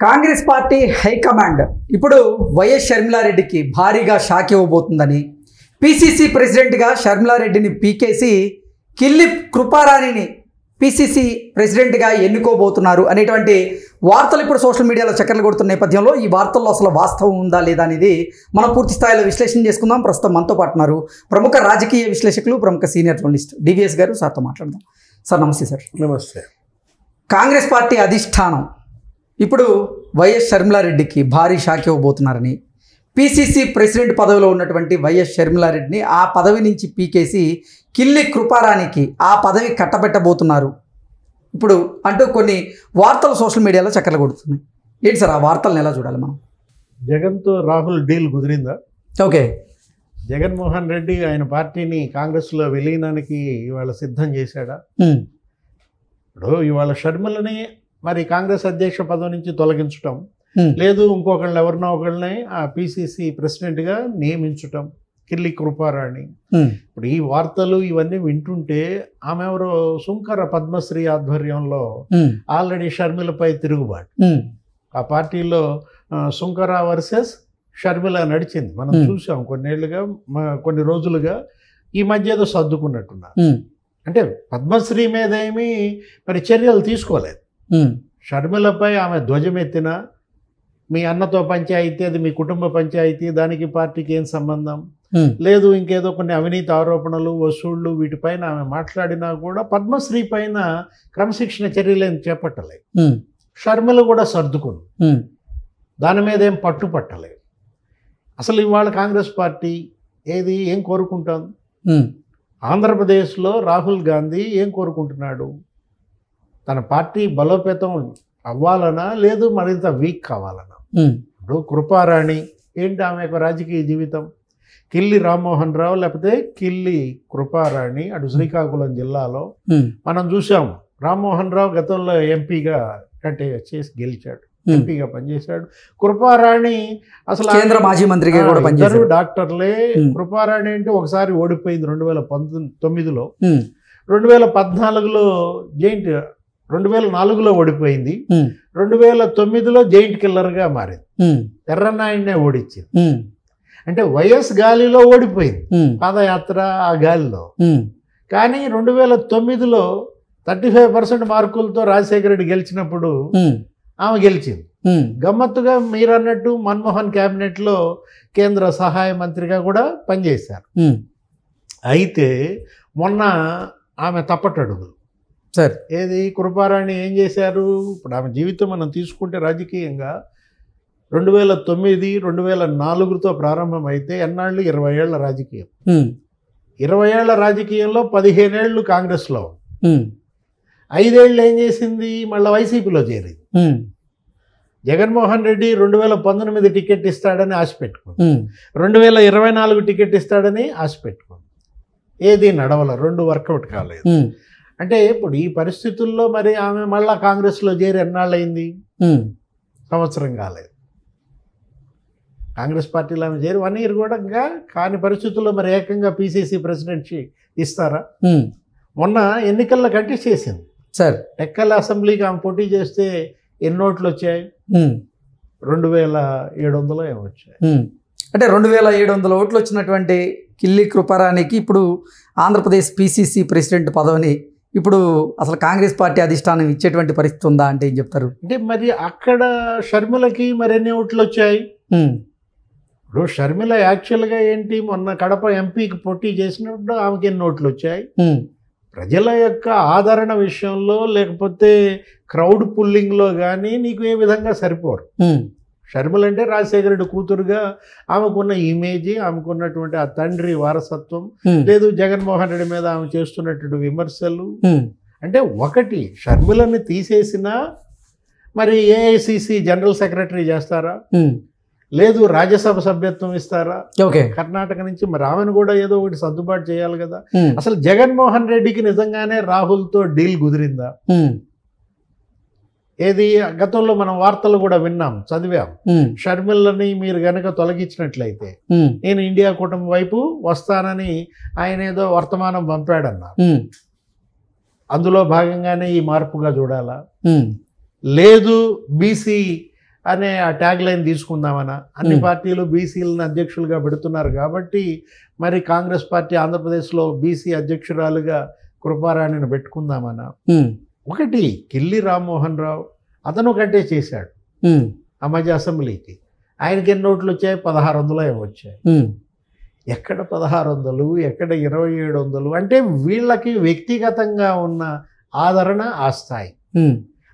Congress party high command ఇప్పుడు YS షర్మిలారెడ్డికి భారీగా shock ఇవ్వబోతుందని, PCC ప్రెసిడెంట్గా షర్మిలారెడ్డిని పీకేసి కిల్లి కృపారాణిని పిసిసి ప్రెసిడెంట్గా ఎన్నుకోబోతున్నారు అనేటువంటి వార్తలు ఇప్పుడు సోషల్ మీడియాలో చక్కర్లు కొడుతున్న నేపథ్యంలో ఈ వార్తల్లో అసలు వాస్తవం ఉందా లేదా అనేది మనం పూర్తి స్థాయిలో విశ్లేషణ చేసుకుందాం. ప్రస్తుతం మనతో పాటు ఉన్నారు ప్రముఖ రాజకీయ విశ్లేషకులు, ప్రముఖ సీనియర్ జర్నలిస్ట్ డివిఎస్ గారు. సార్తో మాట్లాడదాం. సార్ నమస్తే. సార్ నమస్తే. కాంగ్రెస్ పార్టీ అధిష్టానం ఇప్పుడు వైఎస్ షర్మిలారెడ్డికి భారీ షాక్ ఇవ్వబోతున్నారని, పిసిసి ప్రెసిడెంట్ పదవిలో ఉన్నటువంటి వైఎస్ షర్మిలారెడ్డిని ఆ పదవి నుంచి పీకేసి కిల్లి కృపారానికి ఆ పదవి కట్టబెట్టబోతున్నారు ఇప్పుడు అంటూ కొన్ని వార్తలు సోషల్ మీడియాలో చక్కర్లు కొడుతున్నాయి. ఏంటి సార్ ఆ వార్తలను ఎలా చూడాలి మనం? జగన్తో రాహుల్ డీల్ కుదిరిందా? ఓకే, జగన్మోహన్ రెడ్డి ఆయన పార్టీని కాంగ్రెస్లో విలీనానికి ఇవాళ సిద్ధం చేశాడా? ఇప్పుడు ఇవాళ షర్మిలని మరి కాంగ్రెస్ అధ్యక్ష పదవి నుంచి తొలగించటం, లేదు ఇంకొకళ్ళని ఎవరినో ఒకళ్ళని ఆ పిసిసి ప్రెసిడెంట్గా నియమించటం, కిల్లి కృపారాణి. ఇప్పుడు ఈ వార్తలు ఇవన్నీ వింటుంటే ఆమె ఎవరో సుంకర పద్మశ్రీ ఆధ్వర్యంలో ఆల్రెడీ షర్మిలపై తిరుగుబాటు, ఆ పార్టీలో సుంకర వర్సెస్ షర్మిల నడిచింది. మనం చూసాం కొన్నేళ్లుగా, కొన్ని రోజులుగా. ఈ మధ్య ఏదో సర్దుకున్నట్టున్నారు. అంటే పద్మశ్రీ మీద ఏమీ మరి చర్యలు తీసుకోలేదు. షర్మిలపై ఆమె ధ్వజమెత్తిన, మీ అన్నతో పంచాయితీ, అది మీ కుటుంబ పంచాయితీ, దానికి పార్టీకి ఏం సంబంధం లేదు, ఇంకేదో కొన్ని అవినీతి ఆరోపణలు, వసూళ్లు, వీటిపైన ఆమె మాట్లాడినా కూడా పద్మశ్రీ పైన క్రమశిక్షణ చర్యలేం చేపట్టలేదు. షర్మిల కూడా సర్దుకుంది, దాని మీద ఏం పట్టుపట్టలేదు. అసలు ఇవాళ కాంగ్రెస్ పార్టీ ఏం కోరుకుంటాం? ఆంధ్రప్రదేశ్లో రాహుల్ గాంధీ ఏం కోరుకుంటున్నాడు? తన పార్టీ బలోపేతం అవ్వాలనా, లేదు మరింత వీక్ కావాలనా? ఇప్పుడు కృపారాణి ఏంటి ఆమె యొక్క రాజకీయ జీవితం? కిల్లి రామ్మోహన్ రావు లేకపోతే కిల్లి కృపారాణి అటు శ్రీకాకుళం జిల్లాలో మనం చూసాం. రామ్మోహన్ రావు గతంలో ఎంపీగా చేసి గెలిచాడు, ఎంపీగా పనిచేశాడు. కృపారాణి అసలు కేంద్ర మాజీ మంత్రిగా కూడా పనిచేశారు. డాక్టర్లే. కృపారాణి అంటే ఒకసారి ఓడిపోయింది 2019లో, 2014లో జైంట్, 2004లో ఓడిపోయింది, 2009లో జైంట్ కిల్లర్గా మారింది, ఎర్రనాయుడినే ఓడించింది. అంటే వైఎస్ గాలిలో ఓడిపోయింది, పాదయాత్ర ఆ గాలిలో. కానీ 2009లో 35% మార్కులతో రాజశేఖర రెడ్డి గెలిచినప్పుడు ఆమె గెలిచింది. గమ్మత్తుగా మీరు అన్నట్టు మన్మోహన్ క్యాబినెట్లో కేంద్ర సహాయ మంత్రిగా కూడా పనిచేశారు. అయితే మొన్న ఆమె తప్పటడుగులు సార్. ఏది కృపారాణి ఏం చేశారు? ఇప్పుడు ఆమె జీవితం మనం తీసుకుంటే రాజకీయంగా 2009, 2004తో ప్రారంభమైతే ఎన్నాళ్ళు? 20 ఏళ్ల రాజకీయం. 20 ఏళ్ల రాజకీయంలో 15 ఏళ్ళు కాంగ్రెస్లో, 5 ఏళ్ళు ఏం చేసింది? మళ్ళీ వైసీపీలో చేరింది. జగన్మోహన్ రెడ్డి 2019 టికెట్ ఇస్తాడని ఆశ పెట్టుకుంది, 2024 టికెట్ ఇస్తాడని ఆశ పెట్టుకుంది. ఏది నడవల, 2 వర్కౌట్ కాలేదు. అంటే ఇప్పుడు ఈ పరిస్థితుల్లో మరి ఆమె మళ్ళా కాంగ్రెస్లో చేరి ఎన్నాళ్ళయింది? సంవత్సరం కాలేదు. కాంగ్రెస్ పార్టీలో ఆమె చేరి 1 ఇయర్ కూడా ఇంకా కాని పరిస్థితుల్లో మరి ఏకంగా పిసిసి ప్రెసిడెంట్షిప్ ఇస్తారా? మొన్న ఎన్నికల్లో కంటెస్ట్ చేసింది సార్. టెక్కల్ అసెంబ్లీకి ఆమె పోటీ చేస్తే ఎన్ని ఓట్లు వచ్చాయి? 2700 ఏమో వచ్చాయి. అంటే 2700 ఓట్లు వచ్చినటువంటి కిల్లి కృపారానికి ఇప్పుడు ఆంధ్రప్రదేశ్ పిసిసి ప్రెసిడెంట్ పదవిని ఇప్పుడు అసలు కాంగ్రెస్ పార్టీ అధిష్టానం ఇచ్చేటువంటి పరిస్థితి ఉందా అంటే ఏం చెప్తారు? అంటే మరి అక్కడ షర్మిలకి మరి ఎన్ని ఓట్లు వచ్చాయి? ఇప్పుడు షర్మిల యాక్చువల్గా ఏంటి, మొన్న కడప ఎంపీకి పోటీ చేసినప్పుడు ఆమెకి ఎన్ని ఓట్లు వచ్చాయి? ప్రజల యొక్క ఆదరణ విషయంలో లేకపోతే క్రౌడ్ పుల్లింగ్లో కానీ నీకు ఏ విధంగా సరిపోరు. షర్మిల అంటే రాజశేఖర రెడ్డి కూతురుగా ఆమెకున్న ఇమేజ్, ఆమెకున్నటువంటి ఆ తండ్రి వారసత్వం, లేదు జగన్మోహన్ రెడ్డి మీద ఆమె చేస్తున్నటువంటి విమర్శలు. అంటే ఒకటి షర్మిలని తీసేసినా మరి ఏఐసిసి జనరల్ సెక్రటరీ చేస్తారా, లేదు రాజ్యసభ సభ్యత్వం ఇస్తారా? కర్ణాటక నుంచి మరి ఆమెను కూడా ఏదో ఒకటి సర్దుబాటు చేయాలి కదా. అసలు జగన్మోహన్ రెడ్డికి నిజంగానే రాహుల్తో డీల్ కుదిరిందా? ఏది గతంలో మనం వార్తలు కూడా విన్నాం, చదివాం. షర్మిలని మీరు గనక తొలగించినట్లయితే నేను ఇండియా కూటమి వైపు వస్తానని ఆయన ఏదో వర్తమానం పంపాడన్నారు. అందులో భాగంగానే ఈ మార్పుగా చూడాలా? లేదు బీసీ అనే ఆ ట్యాగ్ లైన్ తీసుకుందామనా, అన్ని పార్టీలు బీసీలను అధ్యక్షులుగా పెడుతున్నారు కాబట్టి మరి కాంగ్రెస్ పార్టీ ఆంధ్రప్రదేశ్లో బీసీ అధ్యక్షురాలుగా కృపారాణిని పెట్టుకుందామనా. ఒకటి కిల్లి రామ్మోహన్ రావు అతను కంటే చేశాడు ఆ మధ్య అసెంబ్లీకి. ఆయనకి ఎన్ని ఓట్లు వచ్చాయి? 1600 ఏమో వచ్చాయి. ఎక్కడ 1600, ఎక్కడ 2700? అంటే వీళ్ళకి వ్యక్తిగతంగా ఉన్న ఆదరణ ఆ స్థాయి.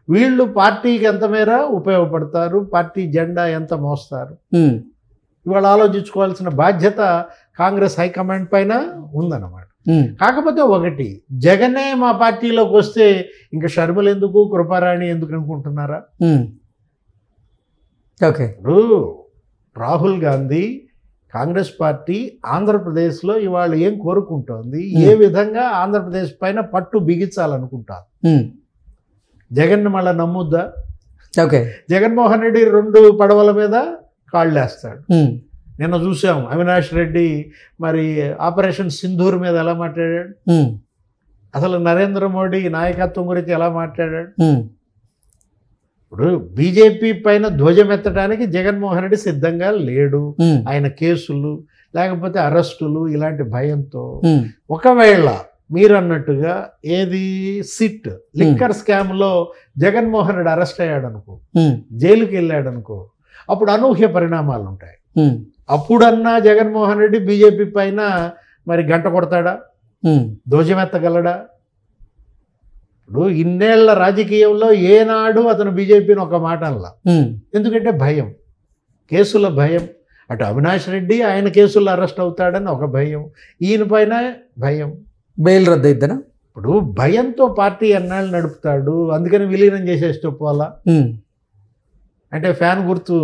వీళ్ళు పార్టీకి ఎంత మేర ఉపయోగపడతారు, పార్టీ జెండా ఎంత మోస్తారు, ఇవాళ ఆలోచించుకోవాల్సిన బాధ్యత కాంగ్రెస్ హైకమాండ్ పైన ఉందన్నమాట. కాకపోతే ఒకటి, జగనే మా పార్టీలోకి వస్తే ఇంకా షర్మిల ఎందుకు, కృపారాణి ఎందుకు అనుకుంటున్నారా? ఓకే, ఇప్పుడు రాహుల్ గాంధీ కాంగ్రెస్ పార్టీ ఆంధ్రప్రదేశ్లో ఇవాళ ఏం కోరుకుంటోంది, ఏ విధంగా ఆంధ్రప్రదేశ్ పైన పట్టు బిగించాలనుకుంటారు? జగన్ మళ్ళీ నమ్ముద్దా? ఓకే, జగన్మోహన్ రెడ్డి 2 పడవల మీద కాళ్ళేస్తాడు. నిన్న చూసాం అవినాష్ రెడ్డి మరి ఆపరేషన్ సింధూర్ మీద ఎలా మాట్లాడాడు, అసలు నరేంద్ర మోడీ నాయకత్వం గురించి ఎలా మాట్లాడాడు. ఇప్పుడు బీజేపీ పైన ధ్వజమెత్తడానికి జగన్మోహన్ రెడ్డి సిద్ధంగా లేడు. ఆయన కేసులు లేకపోతే అరెస్టులు ఇలాంటి భయంతో, ఒకవేళ మీరు అన్నట్టుగా ఏది సిట్ లిక్కర్ స్కామ్లో జగన్మోహన్ రెడ్డి అరెస్ట్ అయ్యాడు అనుకో, జైలుకి వెళ్ళాడు అనుకో, అప్పుడు అనూహ్య పరిణామాలు ఉంటాయి. అప్పుడన్నా జగన్మోహన్ రెడ్డి బీజేపీ పైన మరి గంట కొడతాడా, ధ్వజమెత్తగలడా? ఇప్పుడు ఇన్నేళ్ల రాజకీయంలో ఏనాడు అతను బీజేపీని ఒక మాట అనలా. ఎందుకంటే భయం, కేసుల భయం. అటు అవినాష్ రెడ్డి ఆయన కేసుల్లో అరెస్ట్ అవుతాడని ఒక భయం, ఈయన పైన భయం, బెయిల్ రద్దు అయిద్దనా. ఇప్పుడు భయంతో పార్టీ ఎన్నాళ్ళు నడుపుతాడు, అందుకని విలీనం చేసేస్తూ పోవాలా అంటే ఫ్యాన్ గుర్తు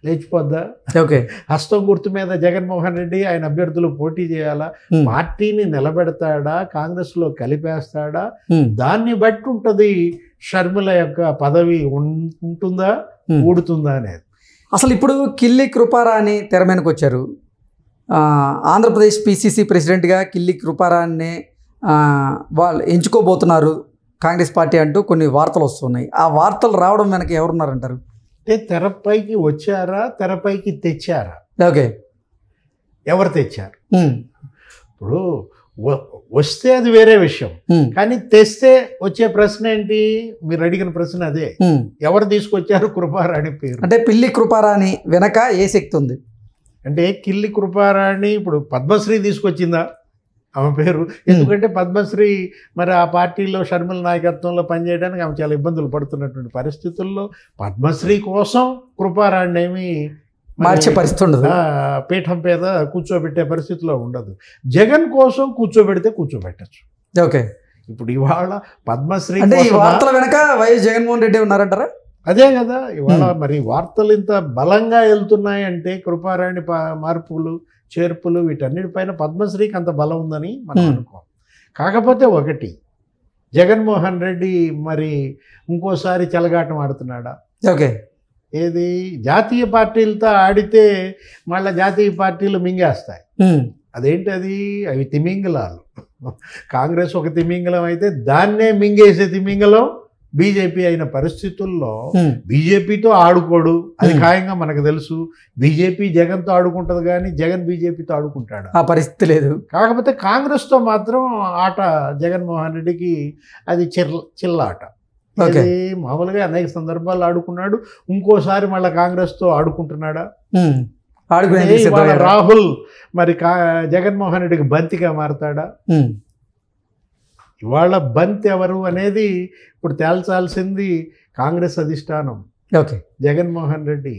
లేచిపోద్దా? ఓకే, హస్తం గుర్తు మీద జగన్మోహన్ రెడ్డి ఆయన అభ్యర్థులు పోటీ చేయాలా, పార్టీని నిలబెడతాడా, కాంగ్రెస్ లో కలిపేస్తాడా, దాన్ని బట్టి ఉంటుంది షర్మిల యొక్క పదవి ఉంటుందా ఊడుతుందా అనేది. అసలు ఇప్పుడు కిల్లి కృపారాణి తెర మీదకి వచ్చారు. ఆంధ్రప్రదేశ్ పిసిసి ప్రెసిడెంట్గా కిల్లి కృపారాణిని వాళ్ళు ఎంచుకోబోతున్నారు కాంగ్రెస్ పార్టీ అంటూ కొన్ని వార్తలు వస్తున్నాయి. ఆ వార్తలు రావడం వెనక ఎవరున్నారంటారు? అంటే తెరపైకి వచ్చారా, తెరపైకి తెచ్చారా? ఓకే, ఎవరు తెచ్చారు? ఇప్పుడు వస్తే అది వేరే విషయం, కానీ తెస్తే వచ్చే ప్రశ్న ఏంటి? మీరు అడిగిన ప్రశ్న అదే, ఎవరు తీసుకొచ్చారు కృపారాణి పేరు? అంటే పిల్లి కృపారాణి వెనక ఏ శక్తి ఉంది అంటే కిల్లి కృపారాణి ఇప్పుడు పద్మశ్రీ తీసుకొచ్చిందా ఆమె పేరు? ఎందుకంటే పద్మశ్రీ మరి ఆ పార్టీలో షర్మిల నాయకత్వంలో పనిచేయడానికి ఆమె చాలా ఇబ్బందులు పడుతున్నటువంటి పరిస్థితుల్లో పద్మశ్రీ కోసం కృపారాణి ఏమి మార్చే పరిస్థితి ఉండదు, పీఠం మీద కూర్చోబెట్టే పరిస్థితిలో ఉండదు. జగన్ కోసం కూర్చోబెడితే కూర్చోబెట్టచ్చు. ఓకే, ఇప్పుడు ఇవాళ పద్మశ్రీ అంటే ఈ వార్తల వెనక వైఎస్ జగన్మోహన్ రెడ్డి ఉన్నారంటారా? అదే కదా ఇవాళ మరి వార్తలు ఇంత బలంగా వెళ్తున్నాయంటే కృపారాణి మార్పులు చేర్పులు వీటన్నిటిపైన పద్మశ్రీకి అంత బలం ఉందని మనం అనుకోం. కాకపోతే ఒకటి, జగన్మోహన్ రెడ్డి మరి ఇంకోసారి చెలగాటం ఆడుతున్నాడా? ఓకే, ఏది జాతీయ పార్టీలతో ఆడితే మళ్ళీ జాతీయ పార్టీలు మింగేస్తాయి. అదేంటి అది? అవి తిమింగలాలు. కాంగ్రెస్ ఒక తిమింగలం అయితే దాన్నే మింగేసే తిమింగలం బీజేపీ అయిన పరిస్థితుల్లో బీజేపీతో ఆడుకోడు, అది ఖాయంగా మనకు తెలుసు. బీజేపీ జగన్తో ఆడుకుంటుంది కానీ జగన్ బీజేపీతో ఆడుకుంటాడు, ఆ పరిస్థితి లేదు. కాకపోతే కాంగ్రెస్తో మాత్రం ఆట జగన్మోహన్ రెడ్డికి అది చిల్లాట. అది మామూలుగా అనేక సందర్భాల్లో ఆడుకున్నాడు, ఇంకోసారి మళ్ళీ కాంగ్రెస్తో ఆడుకుంటున్నాడా? రాహుల్ మరి జగన్మోహన్ రెడ్డికి బంతిగా మారతాడా? ఇవాళ బంతి ఎవరు అనేది ఇప్పుడు తేల్చాల్సింది కాంగ్రెస్ అధిష్టానం. ఓకే, జగన్మోహన్ రెడ్డి